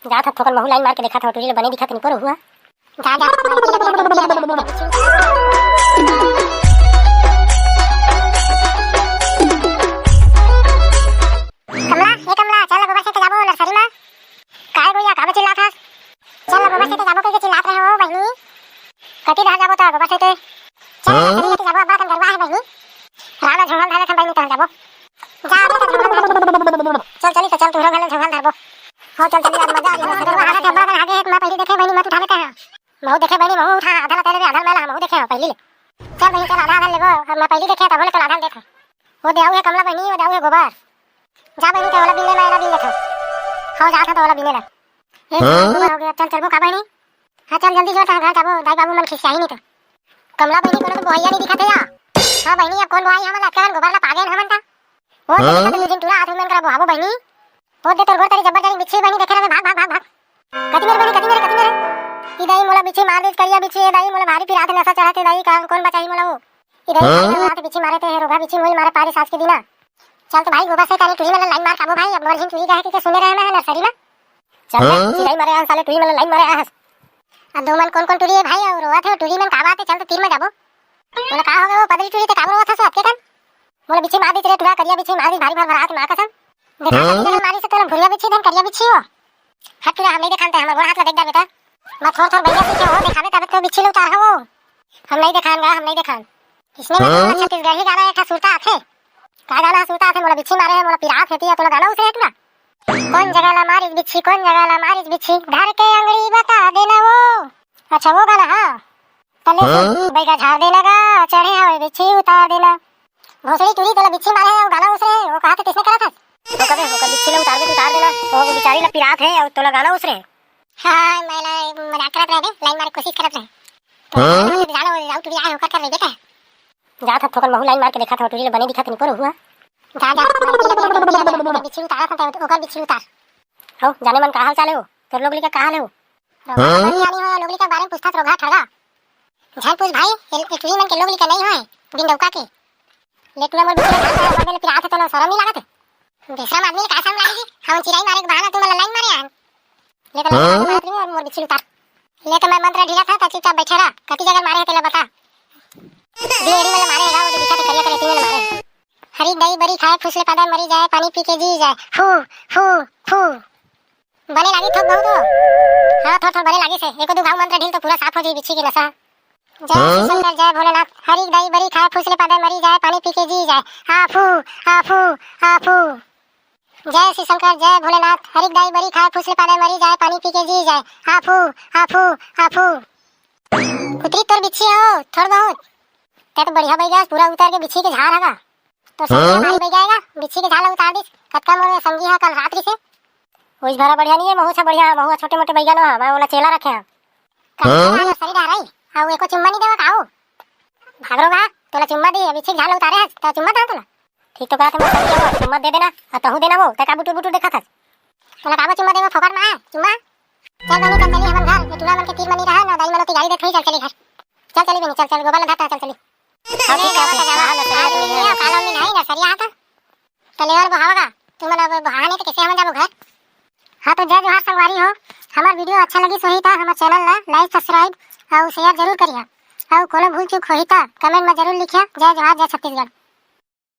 जात हथ ठोकर महू लाइन मार के देखा था टूरी बने दिखा नहीं पर हुआ जा जा कमला चल गोबर से जाबो नर्सरी में काय गोया का चिल्ला था चल गोबर से जाबो के चिल्लात रहे हो बहनी कति धार जाबो त गोबर से चल नर्सरी के जाबो अब्बा कन गरवा है बहनी राणा झंगल धारे थन बहनी त जाबो चल चली चल तोरा गले झंगल धारबो हो चल चली आज मजा आ रही है गरवा हाथ अब्बा कन आगे मैं पहले देखे बहनी मत उठा लेता है महू देखे बहनी महू उठा आधा ला तेरे आधा मैं महू देखे पहले ले चल बहनी चल आधा लेबो मैं पहले देखे तब ले आधा देखा वो देऊ है कमला बहनी वो देऊ है गोबर जा बहनी तो वाला बिल्ले में बिल्ले था हां जा था तो वाला बिल्ले ला हो गया चल चलबो का बहनी हां चल जल्दी जो था घर जाबो दाई बाबू मन खिसियाई नहीं तो कमला बहनी कोनो तो बोहिया नहीं दिखत है या हां बहनी अब कौन बोहाई हमला केवन गोबर ला पागे हमन ता वो देखत मुझे टूरा हाथ में करा बोहाबो बहनी वो दे तोर घर तारी जबर जानी बिछी बहनी देखे रे भाग भाग भाग भाग कति मेरे बहनी कति मेरे ई दाई मोला बिछी मार दे करिया बिछी दाई मोला भारी पिरात नशा चढ़ाते दाई कौन बचाई मोला वो इधर हाथ बिछी मारे थे रोगा बिछी मोई मारे पारे सास के दिना चल तो भाई गोबर से तारी टूरी में लाइन मार काबो भाई अब मरहिन टूरी कहे के सुने रहे मैं नर्सरी में चल चिराई मारे आ साले टूरी में लाइन मारे आ अब दो मन कौन टूरी है भाई और रोवा थे टूरी में का बात है चल तो तीर में जाबो बोले का हो गया वो पदरी टूरी ते काबरो था सो आपके कन बोले बिछी मार दी तेरे टूरा करिया बिछी मार दी भारी भार हाथ मार कसम देखा मारी से तेरा भुरिया बिछी देन करिया बिछी हो हाथ टूरा हम नहीं दिखाते हम गोड़ हाथ ला देख जा बेटा मैं थोड़ थोड़ भैया पीछे हो दिखावे तब तो बिछी ले उतार हो हम नहीं दिखान इसने छत्तीसगढ़ी गाना एक सुरता आथे का गाना सुरता आथे मोला बिछी मारे है मोला पिरात हेती है तोला गाना उसे है टूरा कौन जगह ला मारिस बिछी धर के अंगड़ी बता देना वो अच्छा वो गाना हां तले बैगा झाड़ देना गा चढ़े हवे बिछी उतार देना भोसड़ी टूरी तोला बिछी मारे है वो गाना उसे वो कहा था किसने करा था वो कबे होकर बिछी ले उतार देना वो बेचारी ला पिरात है और तोला गाना उसे हां मैं मजाक करत रहे लाइन मारे कोशिश करत रहे गाना वो टूरी आए होकर कर रही बेटा जा था ठोकर महू लाइन मार के देखा था टूरी बने दिखा नहीं पर हुआ जा जा बिछी उतारा था ओकर बिछी उतार हो जाने मन का हाल चाले हो तोर लोगली का हाल है हो यानी हो लोगली का बारे में पूछता रोगा ठगा झल पूछ भाई टूरी मन के लोगली का नहीं होए बिन डौका के लेटुआ मोर बिछी खाता बगल फिर आथे तो शरम नहीं लागत बेशरम आदमी का शरम लागी हम चिराई मारे के बहाना तू मला लाइन मारे आन लेकर और मोर बिछी उतार लेकर मैं मंत्र ढीला था चुपचाप बैठा रहा कति जगह मारे तेला बता देरी वाला मारेगा वो दिखा के करिया करे तीन मारे हरी दही बड़ी खाए फुसले पादा मरी जाए पानी पी के जी जाए फू बने लागी थोक बहुत हो हां थोड़ बने लागी से एको दो भाव मंत्र ढील तो पूरा साफ हो जाई बिछी के नशा जय शंकर जय भोलेनाथ हरी दही बड़ी खाए फुसले पादा मरी जाए पानी पी के जी जाए हाफू जय श्री शंकर जय भोलेनाथ हरी दही बड़ी खाए फुसले पादा मरी जाए पानी पी के जी जाए हाफू उतरी तोर बिछी हो थोड़ बहुत ते तो बढ़िया बैगा पूरा उतार के बिछी के झाड़ हगा तो संगी भाई बैगाएगा बिछी के झाड़ उतार दिस कतका मोर संगी है कल रात्रि से ओइस भरा बढ़िया नहीं है महू से बढ़िया महू छोटे मोटे बैगा न मैं ओला चेला रखे हैं कल सरी डाराई आ एको चुम्मा नहीं देवा काओ भागरोगा तोला चुम्मा दे बिछी झाड़ उतारे है तो चुम्मा दा तोला ठीक तो कहत मैं चुम्मा दे देना आ तहु देना वो ते का बुटू देखा था तोला काबो चुम्मा देवा फोकट में चुम्मा चल बनी चल चली हमन घर ये टूरा मन के तीर मनी रहा ना दाई मन की गाड़ी देख ही चल चली घर चल चली बनी चल गोबर लगा चल चली अरे क्या कालो में नहीं ना सरिया था तले और बहावगा तुम मन बहाने के कैसे हम जाबो घर हां तो जय जोहार संगवारी हो हमार वीडियो अच्छा लगी सोही ता हमर चैनल ला लाइक सब्सक्राइब और शेयर जरूर करिया और कोनो भूल चूक होई ता कमेंट में जरूर लिखिया जय जोहार जय छत्तीसगढ़।